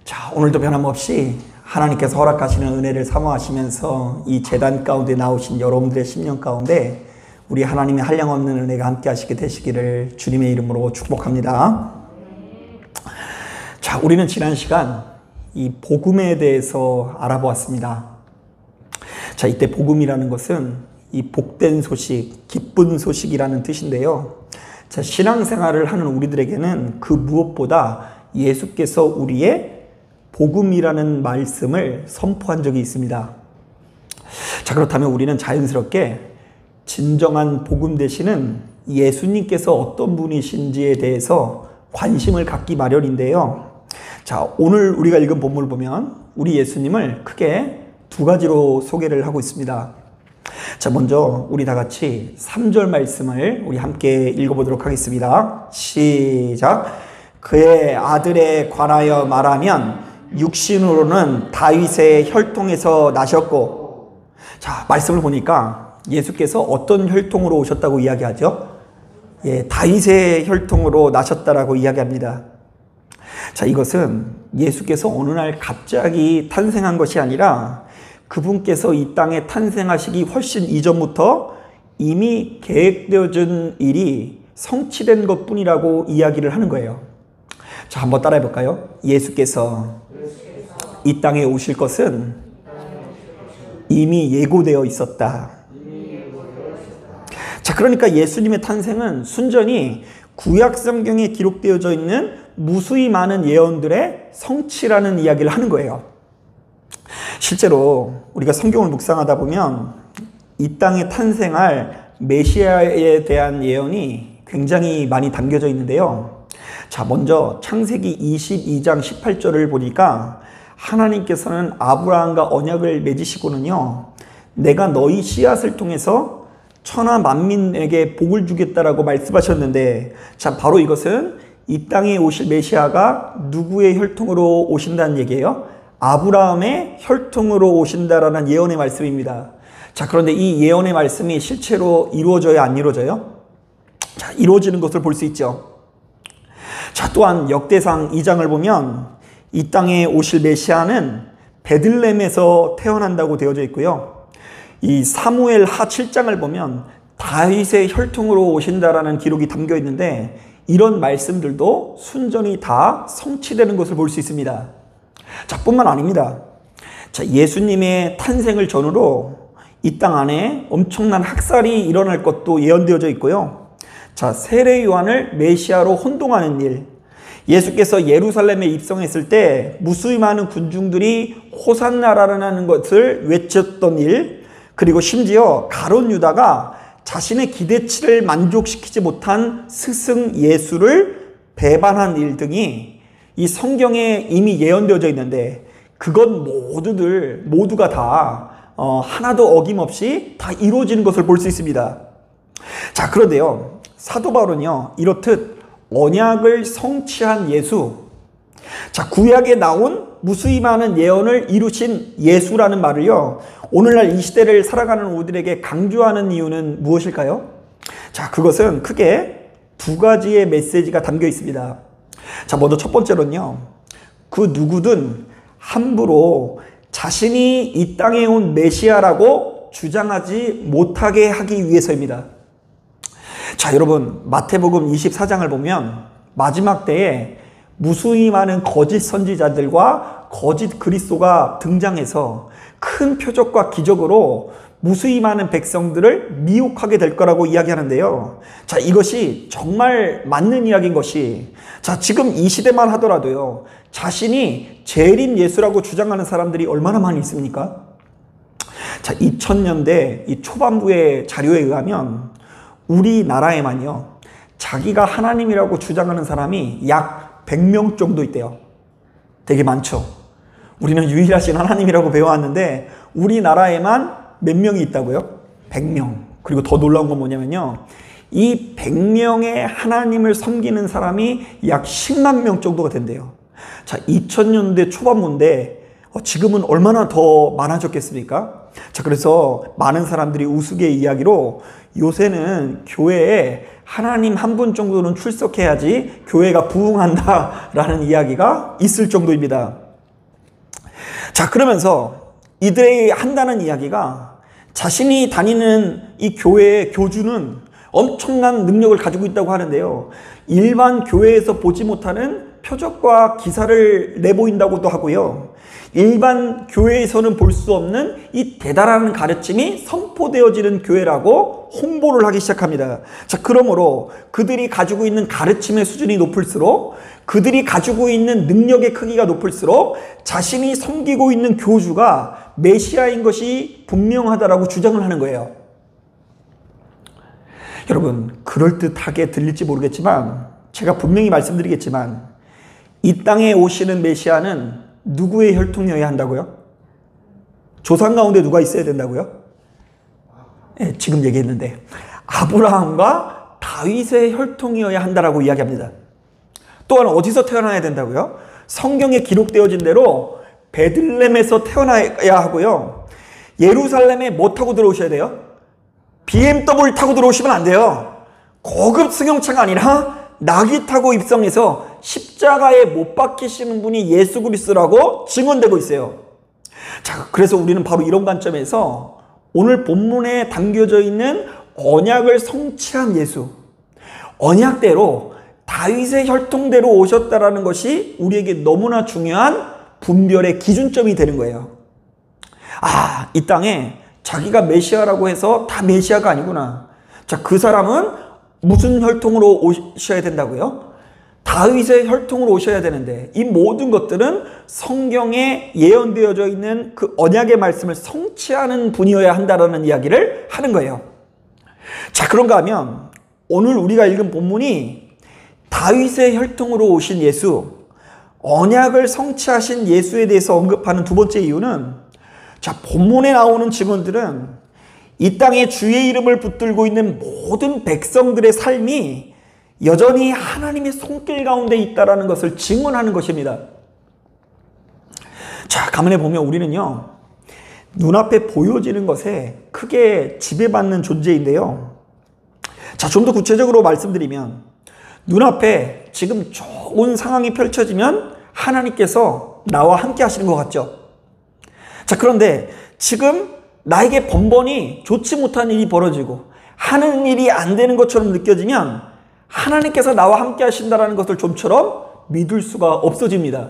자, 오늘도 변함없이 하나님께서 허락하시는 은혜를 사모하시면서 이 제단 가운데 나오신 여러분들의 심령 가운데 우리 하나님의 한량없는 은혜가 함께 하시게 되시기를 주님의 이름으로 축복합니다. 자, 우리는 지난 시간 이 복음에 대해서 알아보았습니다. 자, 이때 복음이라는 것은 이 복된 소식, 기쁜 소식이라는 뜻인데요. 자, 신앙생활을 하는 우리들에게는 그 무엇보다 예수께서 우리의 복음이라는 말씀을 선포한 적이 있습니다. 자, 그렇다면 우리는 자연스럽게 진정한 복음 되시는 예수님께서 어떤 분이신지에 대해서 관심을 갖기 마련인데요. 자, 오늘 우리가 읽은 본문을 보면 우리 예수님을 크게 두 가지로 소개를 하고 있습니다. 자, 먼저 우리 다 같이 3절 말씀을 우리 함께 읽어보도록 하겠습니다. 시작. 그의 아들에 관하여 말하면 육신으로는 다윗의 혈통에서 나셨고. 자, 말씀을 보니까 예수께서 어떤 혈통으로 오셨다고 이야기하죠? 예, 다윗의 혈통으로 나셨다라고 이야기합니다. 자, 이것은 예수께서 어느 날 갑자기 탄생한 것이 아니라 그분께서 이 땅에 탄생하시기 훨씬 이전부터 이미 계획되어진 일이 성취된 것뿐이라고 이야기를 하는 거예요. 자, 한번 따라해 볼까요? 예수께서 이 땅에 오실 것은 이미 예고되어 있었다. 자, 그러니까 예수님의 탄생은 순전히 구약 성경에 기록되어져 있는 무수히 많은 예언들의 성취라는 이야기를 하는 거예요. 실제로 우리가 성경을 묵상하다 보면 이 땅에 탄생할 메시아에 대한 예언이 굉장히 많이 담겨져 있는데요. 자, 먼저 창세기 22장 18절을 보니까 하나님께서는 아브라함과 언약을 맺으시고는요, 내가 너희 씨앗을 통해서 천하 만민에게 복을 주겠다라고 말씀하셨는데, 자, 바로 이것은 이 땅에 오실 메시아가 누구의 혈통으로 오신다는 얘기예요? 아브라함의 혈통으로 오신다라는 예언의 말씀입니다. 자, 그런데 이 예언의 말씀이 실제로 이루어져요, 안 이루어져요? 자, 이루어지는 것을 볼 수 있죠. 자, 또한 역대상 2장을 보면 이 땅에 오실 메시아는 베들레헴에서 태어난다고 되어져 있고요. 이 사무엘 하 7장을 보면 다윗의 혈통으로 오신다라는 기록이 담겨 있는데 이런 말씀들도 순전히 다 성취되는 것을 볼 수 있습니다. 자, 뿐만 아닙니다. 자, 예수님의 탄생을 전후로 이 땅 안에 엄청난 학살이 일어날 것도 예언되어져 있고요. 자, 세례 요한을 메시아로 혼동하는 일, 예수께서 예루살렘에 입성했을 때 무수히 많은 군중들이 호산나라라는 것을 외쳤던 일, 그리고 심지어 가룟 유다가 자신의 기대치를 만족시키지 못한 스승 예수를 배반한 일 등이 이 성경에 이미 예언되어져 있는데 그것 모두가 다 하나도 어김없이 다 이루어지는 것을 볼 수 있습니다. 자, 그런데요, 사도 바울은요, 이렇듯 언약을 성취한 예수, 자, 구약에 나온 무수히 많은 예언을 이루신 예수라는 말을요, 오늘날 이 시대를 살아가는 우리들에게 강조하는 이유는 무엇일까요? 자, 그것은 크게 두 가지의 메시지가 담겨 있습니다. 자, 먼저 첫 번째로는요, 그 누구든 함부로 자신이 이 땅에 온 메시아라고 주장하지 못하게 하기 위해서입니다. 자, 여러분, 마태복음 24장을 보면 마지막 때에 무수히 많은 거짓 선지자들과 거짓 그리스도가 등장해서 큰 표적과 기적으로 무수히 많은 백성들을 미혹하게 될 거라고 이야기하는데요. 자, 이것이 정말 맞는 이야기인 것이, 자, 지금 이 시대만 하더라도요, 자신이 재림 예수라고 주장하는 사람들이 얼마나 많이 있습니까? 자, 2000년대 이 초반부의 자료에 의하면 우리나라에만요, 자기가 하나님이라고 주장하는 사람이 약 100명 정도 있대요. 되게 많죠. 우리는 유일하신 하나님이라고 배워왔는데 우리나라에만 몇 명이 있다고요? 100명. 그리고 더 놀라운 건 뭐냐면요, 이 100명의 하나님을 섬기는 사람이 약 10만 명 정도가 된대요. 자, 2000년대 초반부인데 지금은 얼마나 더 많아졌겠습니까? 자, 그래서 많은 사람들이 우스개 이야기로 요새는 교회에 하나님 한 분 정도는 출석해야지 교회가 부흥한다라는 이야기가 있을 정도입니다. 자, 그러면서 이들이 한다는 이야기가 자신이 다니는 이 교회의 교주는 엄청난 능력을 가지고 있다고 하는데요. 일반 교회에서 보지 못하는 표적과 기사를 내보인다고도 하고요. 일반 교회에서는 볼 수 없는 이 대단한 가르침이 선포되어지는 교회라고 홍보를 하기 시작합니다. 자, 그러므로 그들이 가지고 있는 가르침의 수준이 높을수록, 그들이 가지고 있는 능력의 크기가 높을수록 자신이 섬기고 있는 교주가 메시아인 것이 분명하다라고 주장을 하는 거예요. 여러분, 그럴듯하게 들릴지 모르겠지만 제가 분명히 말씀드리겠지만 이 땅에 오시는 메시아는 누구의 혈통이어야 한다고요? 조상 가운데 누가 있어야 된다고요? 네, 지금 얘기했는데 아브라함과 다윗의 혈통이어야 한다라고 이야기합니다. 또한 어디서 태어나야 된다고요? 성경에 기록되어진 대로 베들레헴에서 태어나야 하고요. 예루살렘에 뭐 타고 들어오셔야 돼요? BMW 타고 들어오시면 안 돼요. 고급 승용차가 아니라 나귀 타고 입성해서 십자가에 못 박히시는 분이 예수 그리스도라고 증언되고 있어요. 자, 그래서 우리는 바로 이런 관점에서 오늘 본문에 담겨져 있는 언약을 성취한 예수, 언약대로 다윗의 혈통대로 오셨다라는 것이 우리에게 너무나 중요한 분별의 기준점이 되는 거예요. 아, 이 땅에 자기가 메시아라고 해서 다 메시아가 아니구나. 자, 그 사람은 무슨 혈통으로 오셔야 된다고요? 다윗의 혈통으로 오셔야 되는데 이 모든 것들은 성경에 예언되어져 있는 그 언약의 말씀을 성취하는 분이어야 한다라는 이야기를 하는 거예요. 자, 그런가 하면 오늘 우리가 읽은 본문이 다윗의 혈통으로 오신 예수, 언약을 성취하신 예수에 대해서 언급하는 두 번째 이유는, 자, 본문에 나오는 증언들은 이 땅에 주의 이름을 붙들고 있는 모든 백성들의 삶이 여전히 하나님의 손길 가운데 있다라는 것을 증언하는 것입니다. 자, 가만히 보면 우리는요, 눈앞에 보여지는 것에 크게 지배받는 존재인데요. 자, 좀 더 구체적으로 말씀드리면 눈앞에 지금 좋은 상황이 펼쳐지면 하나님께서 나와 함께 하시는 것 같죠? 자, 그런데 지금 나에게 번번이 좋지 못한 일이 벌어지고 하는 일이 안 되는 것처럼 느껴지면 하나님께서 나와 함께 하신다는 것을 좀처럼 믿을 수가 없어집니다.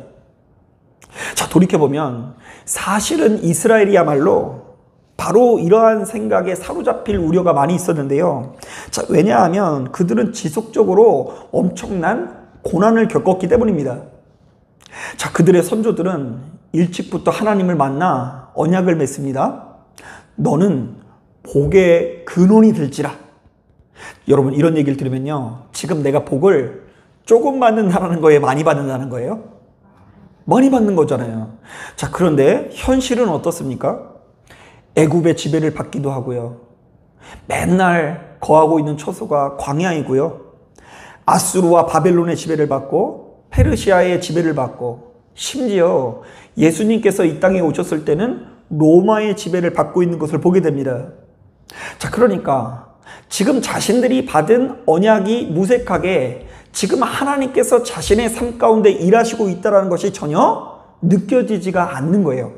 자, 돌이켜보면 사실은 이스라엘이야말로 바로 이러한 생각에 사로잡힐 우려가 많이 있었는데요. 자, 왜냐하면 그들은 지속적으로 엄청난 고난을 겪었기 때문입니다. 자, 그들의 선조들은 일찍부터 하나님을 만나 언약을 맺습니다. 너는 복의 근원이 될지라. 여러분, 이런 얘기를 들으면요, 지금 내가 복을 조금 받는다는 거예요? 많이 받는다는 거예요? 많이 받는 거잖아요. 자, 그런데 현실은 어떻습니까? 애굽의 지배를 받기도 하고요. 맨날 거하고 있는 처소가 광야이고요. 아수르와 바벨론의 지배를 받고 페르시아의 지배를 받고, 심지어 예수님께서 이 땅에 오셨을 때는 로마의 지배를 받고 있는 것을 보게 됩니다. 자, 그러니까 지금 자신들이 받은 언약이 무색하게 지금 하나님께서 자신의 삶 가운데 일하시고 있다는 것이 전혀 느껴지지가 않는 거예요.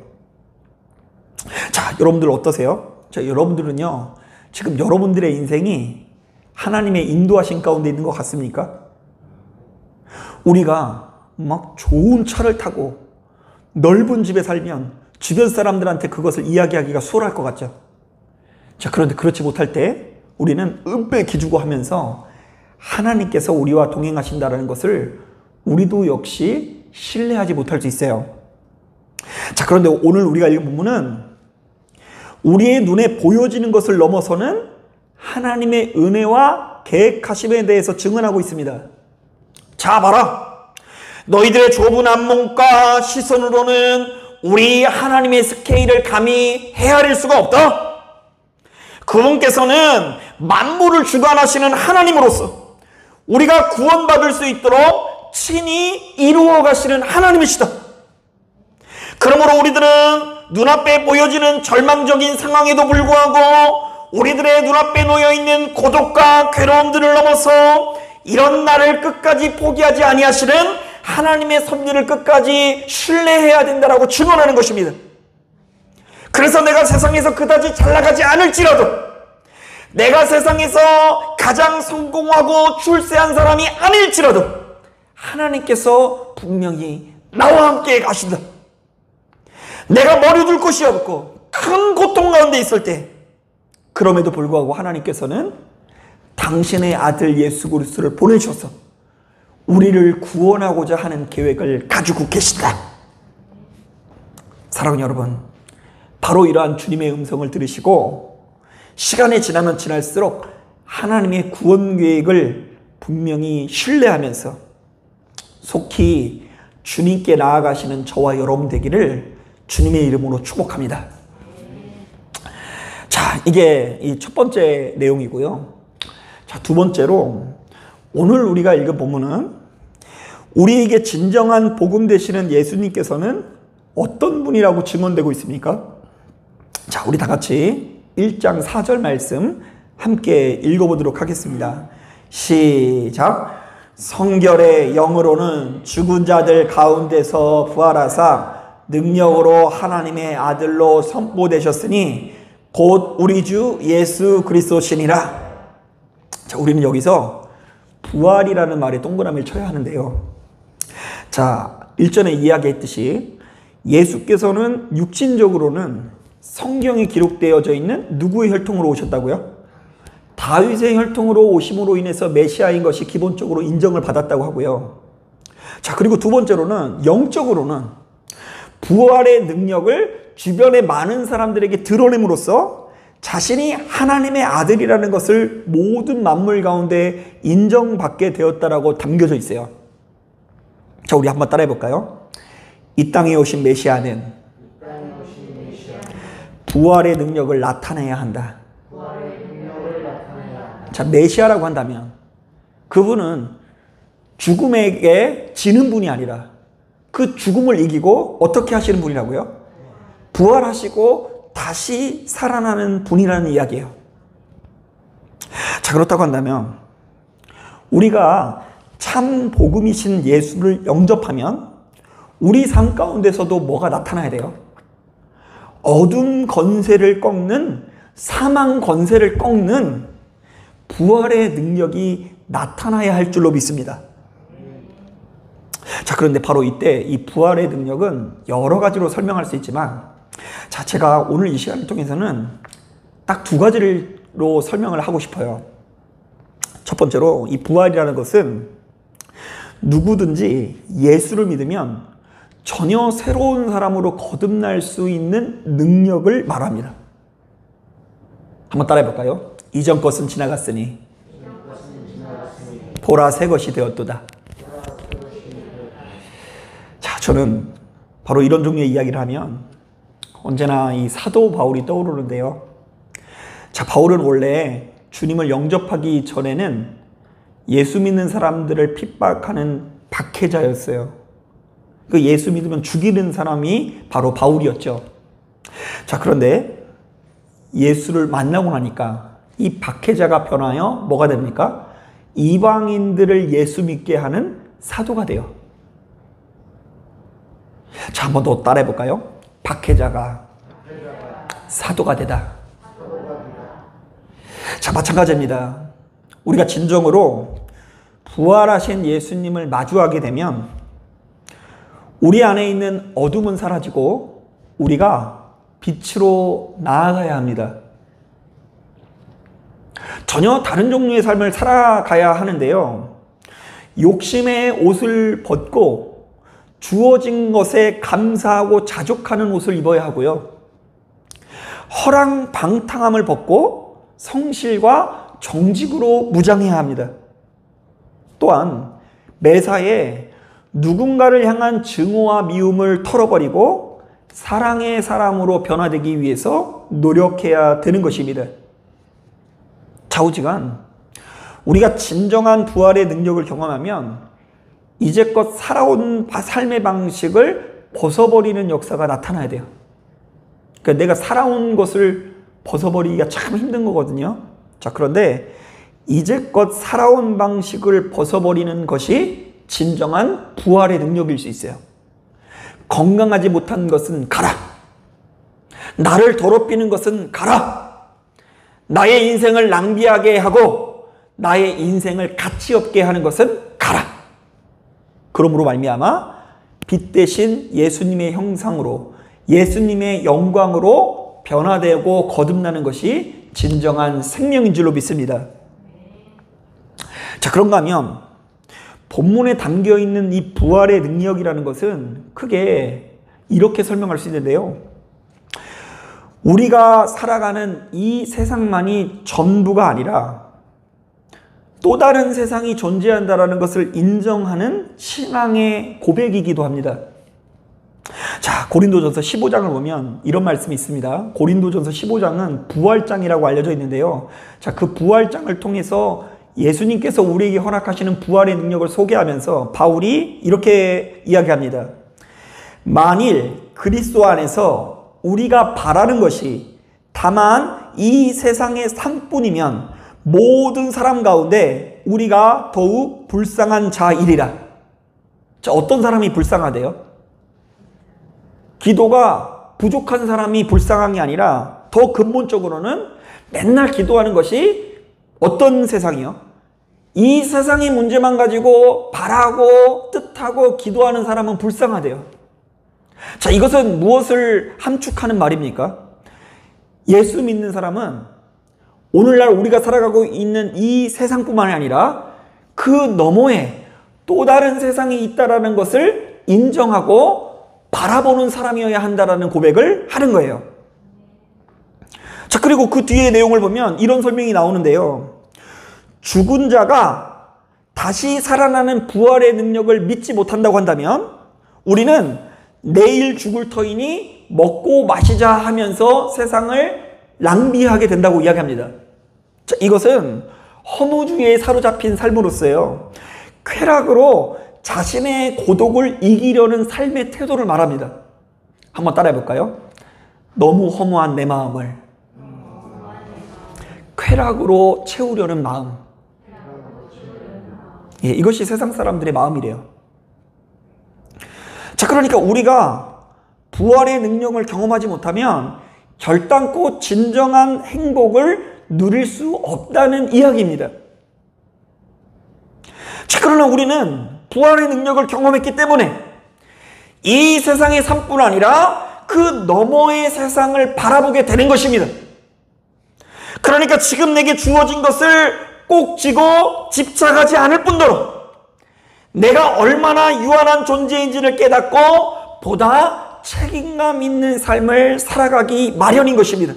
자, 여러분들 어떠세요? 자, 여러분들은요, 지금 여러분들의 인생이 하나님의 인도하신 가운데 있는 것 같습니까? 우리가 막 좋은 차를 타고 넓은 집에 살면 주변 사람들한테 그것을 이야기하기가 수월할 것 같죠? 자, 그런데 그렇지 못할 때 우리는 은폐 기주고 하면서 하나님께서 우리와 동행하신다는 것을 우리도 역시 신뢰하지 못할 수 있어요. 자, 그런데 오늘 우리가 읽은 본문은 우리의 눈에 보여지는 것을 넘어서는 하나님의 은혜와 계획하심에 대해서 증언하고 있습니다. 자, 봐라. 너희들의 좁은 안목과 시선으로는 우리 하나님의 스케일을 감히 헤아릴 수가 없다. 그분께서는 만물을 주관하시는 하나님으로서 우리가 구원받을 수 있도록 친히 이루어 가시는 하나님이시다. 그러므로 우리들은 눈앞에 보여지는 절망적인 상황에도 불구하고 우리들의 눈앞에 놓여있는 고독과 괴로움들을 넘어서 이런 나를 끝까지 포기하지 아니하시는 하나님의 섭리를 끝까지 신뢰해야 된다라고 증언하는 것입니다. 그래서 내가 세상에서 그다지 잘 나가지 않을지라도, 내가 세상에서 가장 성공하고 출세한 사람이 아닐지라도 하나님께서 분명히 나와 함께 가신다. 내가 머리 둘 곳이 없고 큰 고통 가운데 있을 때, 그럼에도 불구하고 하나님께서는 당신의 아들 예수 그리스도를 보내셔서 우리를 구원하고자 하는 계획을 가지고 계신다. 사랑하는 여러분, 바로 이러한 주님의 음성을 들으시고 시간이 지나면 지날수록 하나님의 구원 계획을 분명히 신뢰하면서 속히 주님께 나아가시는 저와 여러분 되기를 주님의 이름으로 축복합니다. 자, 이게 이 첫 번째 내용이고요. 자, 두 번째로 오늘 우리가 읽은 본문은 우리에게 진정한 복음 되시는 예수님께서는 어떤 분이라고 증언되고 있습니까? 자, 우리 다 같이 1장 4절 말씀 함께 읽어보도록 하겠습니다. 시작. 성결의 영으로는 죽은 자들 가운데서 부활하사 능력으로 하나님의 아들로 선포되셨으니 곧 우리 주 예수 그리스도시니라. 자, 우리는 여기서 부활이라는 말에 동그라미를 쳐야 하는데요. 자, 일전에 이야기했듯이 예수께서는 육신적으로는 성경에 기록되어져 있는 누구의 혈통으로 오셨다고요? 다윗의 혈통으로 오심으로 인해서 메시아인 것이 기본적으로 인정을 받았다고 하고요. 자, 그리고 두 번째로는 영적으로는 부활의 능력을 주변의 많은 사람들에게 드러냄으로써 자신이 하나님의 아들이라는 것을 모든 만물 가운데 인정받게 되었다라고 담겨져 있어요. 자, 우리 한번 따라해 볼까요? 이 땅에 오신 메시아는 부활의 능력을 나타내야 한다. 자, 메시아라고 한다면 그분은 죽음에게 지는 분이 아니라 그 죽음을 이기고 어떻게 하시는 분이라고요? 부활하시고 다시 살아나는 분이라는 이야기예요. 자, 그렇다고 한다면 우리가 참 복음이신 예수를 영접하면 우리 삶 가운데서도 뭐가 나타나야 돼요? 어둠 권세를 꺾는, 사망 권세를 꺾는 부활의 능력이 나타나야 할 줄로 믿습니다. 자, 그런데 바로 이때 이 부활의 능력은 여러 가지로 설명할 수 있지만, 자, 제가 오늘 이 시간을 통해서는 딱 두 가지로 설명을 하고 싶어요. 첫 번째로 이 부활이라는 것은 누구든지 예수를 믿으면 전혀 새로운 사람으로 거듭날 수 있는 능력을 말합니다. 한번 따라해 볼까요? 이전 것은 지나갔으니 보라 새 것이 되었도다. 자, 저는 바로 이런 종류의 이야기를 하면 언제나 이 사도 바울이 떠오르는데요. 자, 바울은 원래 주님을 영접하기 전에는 예수 믿는 사람들을 핍박하는 박해자였어요. 그 예수 믿으면 죽이는 사람이 바로 바울이었죠. 자, 그런데 예수를 만나고 나니까 이 박해자가 변하여 뭐가 됩니까? 이방인들을 예수 믿게 하는 사도가 돼요. 자, 한번 더 따라해 볼까요? 박해자가 사도가 되다. 자, 마찬가지입니다. 우리가 진정으로 부활하신 예수님을 마주하게 되면 우리 안에 있는 어둠은 사라지고 우리가 빛으로 나아가야 합니다. 전혀 다른 종류의 삶을 살아가야 하는데요. 욕심의 옷을 벗고 주어진 것에 감사하고 자족하는 옷을 입어야 하고요. 허랑방탕함을 벗고 성실과 정직으로 무장해야 합니다. 또한 매사에 누군가를 향한 증오와 미움을 털어버리고 사랑의 사람으로 변화되기 위해서 노력해야 되는 것입니다. 좌우지간 우리가 진정한 부활의 능력을 경험하면 이제껏 살아온 삶의 방식을 벗어버리는 역사가 나타나야 돼요. 그러니까 내가 살아온 것을 벗어버리기가 참 힘든 거거든요. 자, 그런데 이제껏 살아온 방식을 벗어버리는 것이 진정한 부활의 능력일 수 있어요. 건강하지 못한 것은 가라. 나를 더럽히는 것은 가라. 나의 인생을 낭비하게 하고 나의 인생을 가치 없게 하는 것은 가라. 그러므로 말미암아 빛 대신 예수님의 형상으로 예수님의 영광으로 변화되고 거듭나는 것이 진정한 생명인 줄로 믿습니다. 자, 그런가 하면 본문에 담겨있는 이 부활의 능력이라는 것은 크게 이렇게 설명할 수 있는데요. 우리가 살아가는 이 세상만이 전부가 아니라 또 다른 세상이 존재한다는 것을 인정하는 신앙의 고백이기도 합니다. 자, 고린도전서 15장을 보면 이런 말씀이 있습니다. 고린도전서 15장은 부활장이라고 알려져 있는데요. 자, 그 부활장을 통해서 예수님께서 우리에게 허락하시는 부활의 능력을 소개하면서 바울이 이렇게 이야기합니다. 만일 그리스도 안에서 우리가 바라는 것이 다만 이 세상의 삶뿐이면 모든 사람 가운데 우리가 더욱 불쌍한 자이리라. 자, 어떤 사람이 불쌍하대요? 기도가 부족한 사람이 불쌍한 게 아니라 더 근본적으로는 맨날 기도하는 것이 어떤 세상이요? 이 세상의 문제만 가지고 바라고 뜻하고 기도하는 사람은 불쌍하대요. 자, 이것은 무엇을 함축하는 말입니까? 예수 믿는 사람은 오늘날 우리가 살아가고 있는 이 세상뿐만 아니라 그 너머에 또 다른 세상이 있다는 것을 인정하고 바라보는 사람이어야 한다는 고백을 하는 거예요. 자, 그리고 그 뒤에 내용을 보면 이런 설명이 나오는데요. 죽은 자가 다시 살아나는 부활의 능력을 믿지 못한다고 한다면 우리는 내일 죽을 터이니 먹고 마시자 하면서 세상을 낭비하게 된다고 이야기합니다. 자, 이것은 허무주의에 사로잡힌 삶으로서요, 쾌락으로 자신의 고독을 이기려는 삶의 태도를 말합니다. 한번 따라해 볼까요? 너무 허무한 내 마음을 쾌락으로 채우려는 마음. 예, 이것이 세상 사람들의 마음이래요. 자, 그러니까 우리가 부활의 능력을 경험하지 못하면 결단코 진정한 행복을 누릴 수 없다는 이야기입니다. 자, 그러나 우리는 부활의 능력을 경험했기 때문에 이 세상의 삶뿐 아니라 그 너머의 세상을 바라보게 되는 것입니다. 그러니까 지금 내게 주어진 것을 꼭 쥐고 집착하지 않을 뿐더러 내가 얼마나 유한한 존재인지를 깨닫고 보다 책임감 있는 삶을 살아가기 마련인 것입니다.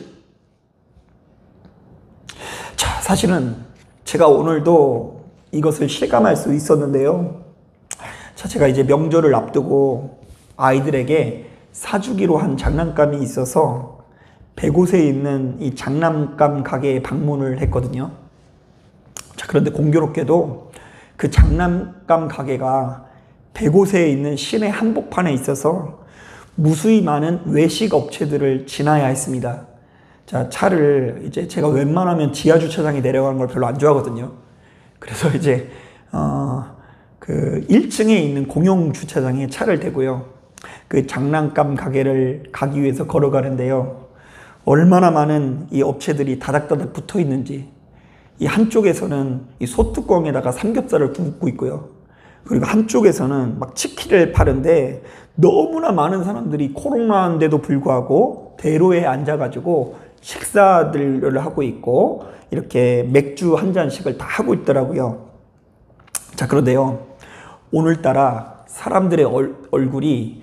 자, 사실은 제가 오늘도 이것을 실감할 수 있었는데요. 자, 제가 이제 명절을 앞두고 아이들에게 사주기로 한 장난감이 있어서 100곳에 있는 이 장난감 가게에 방문을 했거든요. 자, 그런데 공교롭게도 그 장난감 가게가 100곳에 있는 시내 한복판에 있어서 무수히 많은 외식 업체들을 지나야 했습니다. 자, 차를 이제 제가 웬만하면 지하 주차장에 내려가는 걸 별로 안 좋아하거든요. 그래서 이제 그 1층에 있는 공용 주차장에 차를 대고요, 그 장난감 가게를 가기 위해서 걸어가는데요, 얼마나 많은 이 업체들이 다닥다닥 붙어 있는지. 이 한쪽에서는 이 소뚜껑에다가 삼겹살을 굽고 있고요, 그리고 한쪽에서는 막 치킨을 파는데 너무나 많은 사람들이 코로나인데도 불구하고 대로에 앉아가지고 식사들을 하고 있고 이렇게 맥주 한 잔씩을 다 하고 있더라고요. 자, 그런데요, 오늘따라 사람들의 얼굴이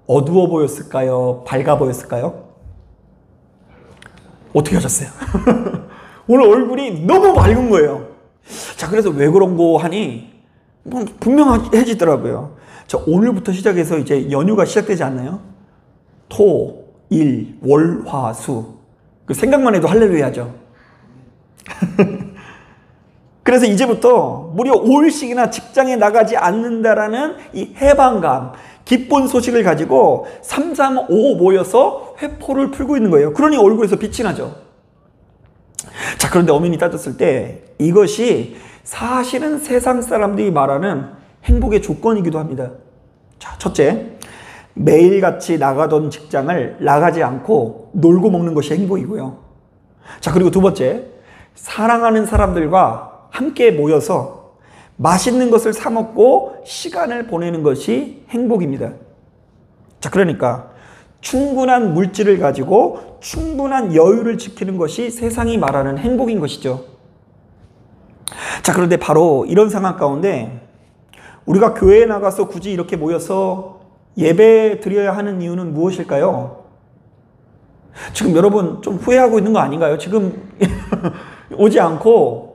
어두워 보였을까요? 밝아 보였을까요? 어떻게 하셨어요? 오늘 얼굴이 너무 밝은 거예요. 자, 그래서 왜 그런 거 하니 뭐 분명해지더라고요. 자, 오늘부터 시작해서 이제 연휴가 시작되지 않나요? 토, 일, 월, 화, 수. 그 생각만 해도 할렐루야죠. 그래서 이제부터 무려 5일씩이나 직장에 나가지 않는다라는 이 해방감, 기쁜 소식을 가지고 335 모여서 회포를 풀고 있는 거예요. 그러니 얼굴에서 빛이 나죠. 자, 그런데 엄연히 따졌을 때 이것이 사실은 세상 사람들이 말하는 행복의 조건이기도 합니다. 자, 첫째, 매일같이 나가던 직장을 나가지 않고 놀고 먹는 것이 행복이고요. 자, 그리고 두 번째, 사랑하는 사람들과 함께 모여서 맛있는 것을 사 먹고 시간을 보내는 것이 행복입니다. 자, 그러니까 충분한 물질을 가지고 충분한 여유를 지키는 것이 세상이 말하는 행복인 것이죠. 자, 그런데 바로 이런 상황 가운데 우리가 교회에 나가서 굳이 이렇게 모여서 예배 드려야 하는 이유는 무엇일까요? 지금 여러분 좀 후회하고 있는 거 아닌가요? 지금 오지 않고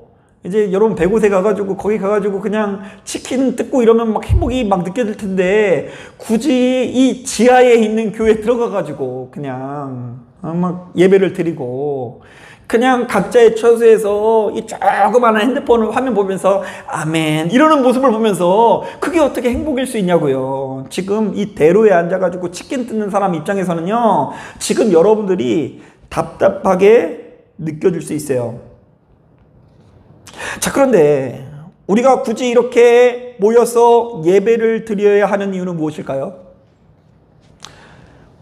이제 여러분 100곳에 가가지고 거기 가가지고 그냥 치킨 뜯고 이러면 막 행복이 막 느껴질 텐데 굳이 이 지하에 있는 교회에 들어가가지고 그냥 막 예배를 드리고 그냥 각자의 처소에서 이 조그마한 핸드폰 화면 보면서 아멘 이러는 모습을 보면서 그게 어떻게 행복일 수 있냐고요. 지금 이 대로에 앉아가지고 치킨 뜯는 사람 입장에서는요, 지금 여러분들이 답답하게 느껴질 수 있어요. 자, 그런데 우리가 굳이 이렇게 모여서 예배를 드려야 하는 이유는 무엇일까요?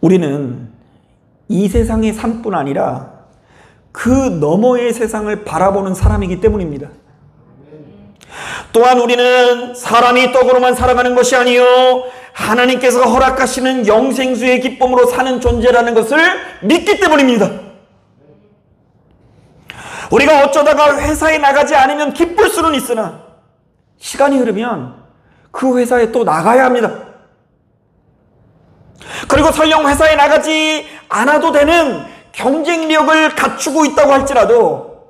우리는 이 세상의 삶뿐 아니라 그 너머의 세상을 바라보는 사람이기 때문입니다. 또한 우리는 사람이 떡으로만 살아가는 것이 아니요 하나님께서 허락하시는 영생수의 기쁨으로 사는 존재라는 것을 믿기 때문입니다. 우리가 어쩌다가 회사에 나가지 않으면 기쁠 수는 있으나 시간이 흐르면 그 회사에 또 나가야 합니다. 그리고 설령 회사에 나가지 않아도 되는 경쟁력을 갖추고 있다고 할지라도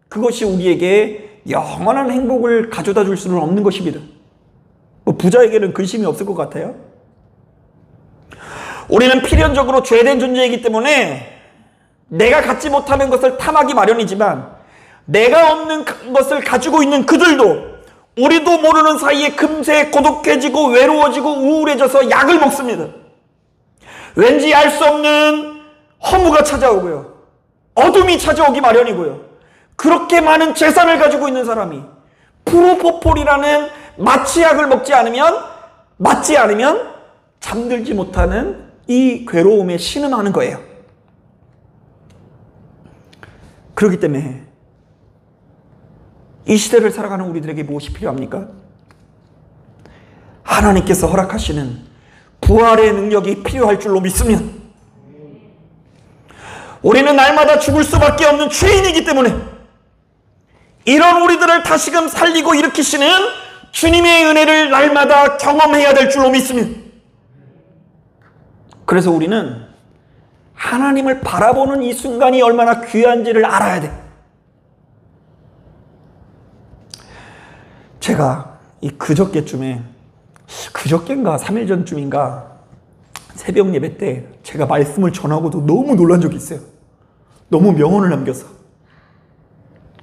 그것이 우리에게 영원한 행복을 가져다 줄 수는 없는 것입니다. 뭐 부자에게는 근심이 없을 것 같아요. 우리는 필연적으로 죄된 존재이기 때문에 내가 갖지 못하는 것을 탐하기 마련이지만 내가 없는 것을 가지고 있는 그들도 우리도 모르는 사이에 금세 고독해지고 외로워지고 우울해져서 약을 먹습니다. 왠지 알 수 없는 허무가 찾아오고요. 어둠이 찾아오기 마련이고요. 그렇게 많은 재산을 가지고 있는 사람이 프로포폴이라는 마취약을 먹지 않으면 잠들지 못하는 이 괴로움에 신음하는 거예요. 그렇기 때문에 이 시대를 살아가는 우리들에게 무엇이 필요합니까? 하나님께서 허락하시는 부활의 능력이 필요할 줄로 믿습니다. 우리는 날마다 죽을 수밖에 없는 죄인이기 때문에 이런 우리들을 다시금 살리고 일으키시는 주님의 은혜를 날마다 경험해야 될 줄로 믿습니다. 그래서 우리는 하나님을 바라보는 이 순간이 얼마나 귀한지를 알아야 돼. 제가 이 그저께인가 3일 전쯤인가 새벽 예배 때 제가 말씀을 전하고도 너무 놀란 적이 있어요. 너무 명언을 남겨서.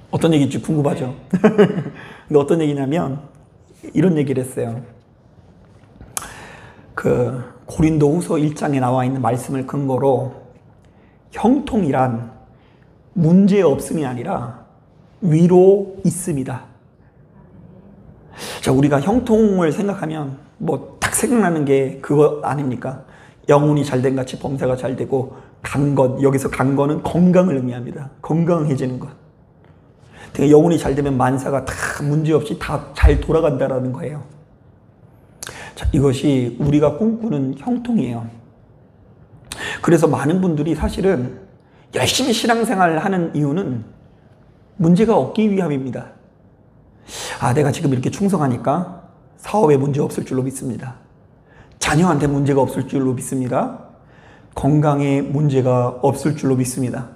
어떤 얘기인지 궁금하죠? 근데 어떤 얘기냐면 이런 얘기를 했어요. 그 고린도후서 1장에 나와 있는 말씀을 근거로 형통이란 문제 없음이 아니라 위로 있음이다. 자, 우리가 형통을 생각하면 뭐 딱 생각나는 게 그거 아닙니까? 영혼이 잘된 같이 범사가 잘 되고 강건, 여기서 강건은 건강을 의미합니다. 건강해지는 것. 그러니까 영혼이 잘 되면 만사가 다 문제없이 다 잘 돌아간다라는 거예요. 자, 이것이 우리가 꿈꾸는 형통이에요. 그래서 많은 분들이 사실은 열심히 신앙생활을 하는 이유는 문제가 없기 위함입니다. 아, 내가 지금 이렇게 충성하니까 사업에 문제 없을 줄로 믿습니다. 자녀한테 문제가 없을 줄로 믿습니다. 건강에 문제가 없을 줄로 믿습니다.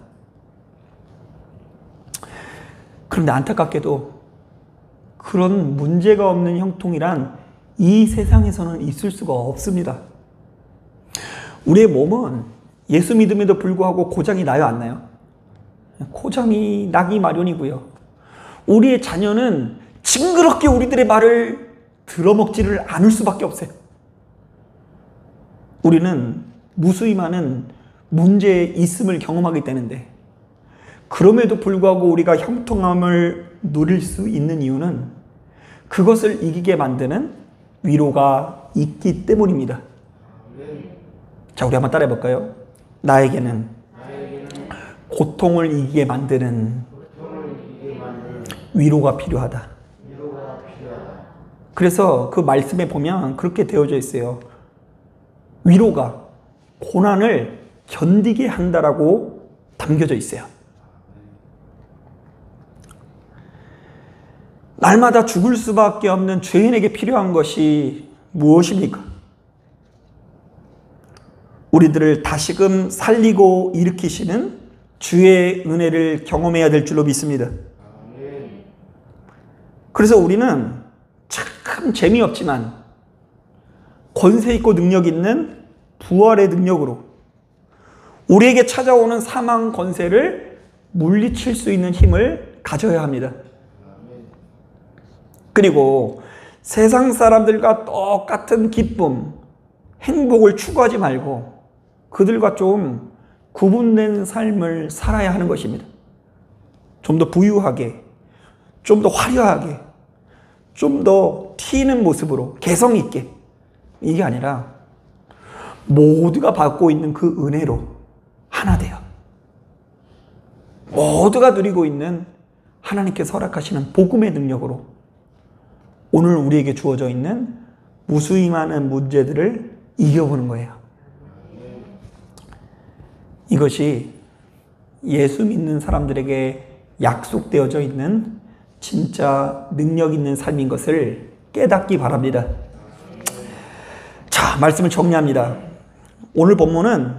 그런데 안타깝게도 그런 문제가 없는 형통이란 이 세상에서는 있을 수가 없습니다. 우리의 몸은 예수 믿음에도 불구하고 고장이 나요, 안 나요? 고장이 나기 마련이고요. 우리의 자녀는 징그럽게 우리들의 말을 들어먹지를 않을 수밖에 없어요. 우리는 무수히 많은 문제에 있음을 경험하게 되는데 그럼에도 불구하고 우리가 형통함을 누릴 수 있는 이유는 그것을 이기게 만드는 위로가 있기 때문입니다. 자, 우리 한번 따라해 볼까요? 나에게는 고통을 이기게 만드는 위로가 필요하다. 그래서 그 말씀에 보면 그렇게 되어져 있어요. 위로가 고난을 견디게 한다라고 담겨져 있어요. 날마다 죽을 수밖에 없는 죄인에게 필요한 것이 무엇입니까? 우리들을 다시금 살리고 일으키시는 주의 은혜를 경험해야 될 줄로 믿습니다. 그래서 우리는 참 재미없지만 권세 있고 능력 있는 부활의 능력으로 우리에게 찾아오는 사망 권세를 물리칠 수 있는 힘을 가져야 합니다. 그리고 세상 사람들과 똑같은 기쁨, 행복을 추구하지 말고 그들과 좀 구분된 삶을 살아야 하는 것입니다. 좀 더 부유하게, 좀 더 화려하게, 좀 더 튀는 모습으로 개성 있게, 이게 아니라 모두가 받고 있는 그 은혜로 하나 돼요. 모두가 누리고 있는 하나님께서 허락하시는 복음의 능력으로 오늘 우리에게 주어져 있는 무수히 많은 문제들을 이겨보는 거예요. 이것이 예수 믿는 사람들에게 약속되어져 있는 진짜 능력 있는 삶인 것을 깨닫기 바랍니다. 자, 말씀을 정리합니다. 오늘 본문은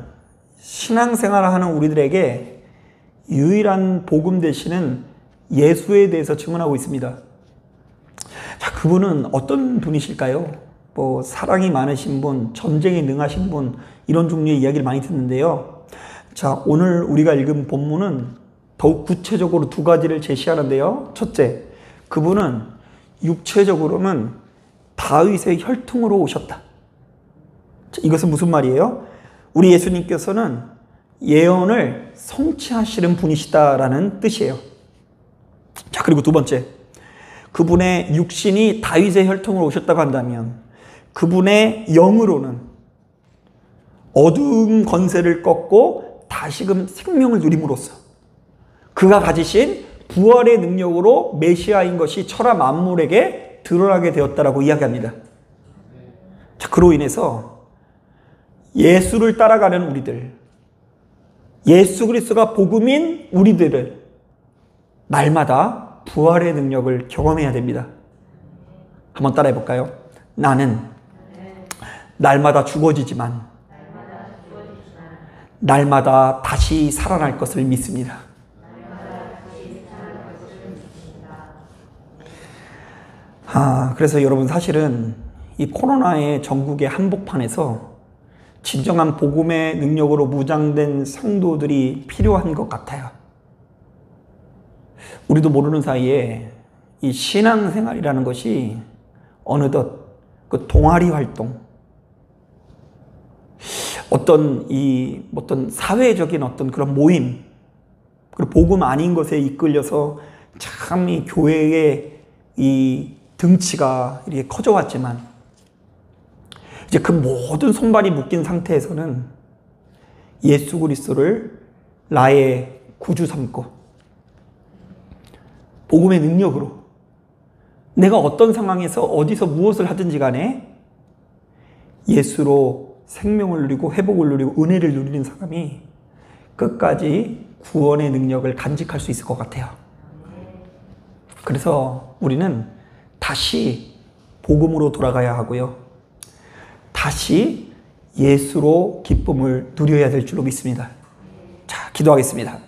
신앙생활을 하는 우리들에게 유일한 복음 되시는 예수에 대해서 증언하고 있습니다. 자, 그분은 어떤 분이실까요? 뭐 사랑이 많으신 분, 전쟁에 능하신 분, 이런 종류의 이야기를 많이 듣는데요. 자, 오늘 우리가 읽은 본문은 더욱 구체적으로 두 가지를 제시하는데요. 첫째, 그분은 육체적으로는 다윗의 혈통으로 오셨다. 자, 이것은 무슨 말이에요? 우리 예수님께서는 예언을 성취하시는 분이시다라는 뜻이에요. 자, 그리고 두 번째, 그분의 육신이 다윗의 혈통으로 오셨다고 한다면 그분의 영으로는 어두운 권세를 꺾고 다시금 생명을 누림으로써 그가 가지신 부활의 능력으로 메시아인 것이 천하 만물에게 드러나게 되었다라고 이야기합니다. 자, 그로 인해서 예수를 따라가는 우리들, 예수 그리스도가 복음인 우리들을 날마다 부활의 능력을 경험해야 됩니다. 한번 따라해 볼까요? 나는 날마다 죽어지지만 날마다 다시 살아날 것을 믿습니다. 그래서 여러분, 사실은 이 코로나의 전국의 한복판에서 진정한 복음의 능력으로 무장된 성도들이 필요한 것 같아요. 우리도 모르는 사이에 이 신앙생활이라는 것이 어느덧 그 동아리 활동, 어떤 사회적인 어떤 그런 모임, 그리고 복음 아닌 것에 이끌려서 참 이 교회의 이 등치가 이렇게 커져왔지만 이제 그 모든 손발이 묶인 상태에서는 예수 그리스도를 나의 구주 삼고 복음의 능력으로 내가 어떤 상황에서 어디서 무엇을 하든지 간에 예수로 생명을 누리고 회복을 누리고 은혜를 누리는 사람이 끝까지 구원의 능력을 간직할 수 있을 것 같아요. 그래서 우리는 다시 복음으로 돌아가야 하고요. 다시 예수로 기쁨을 누려야 될 줄로 믿습니다. 자, 기도하겠습니다.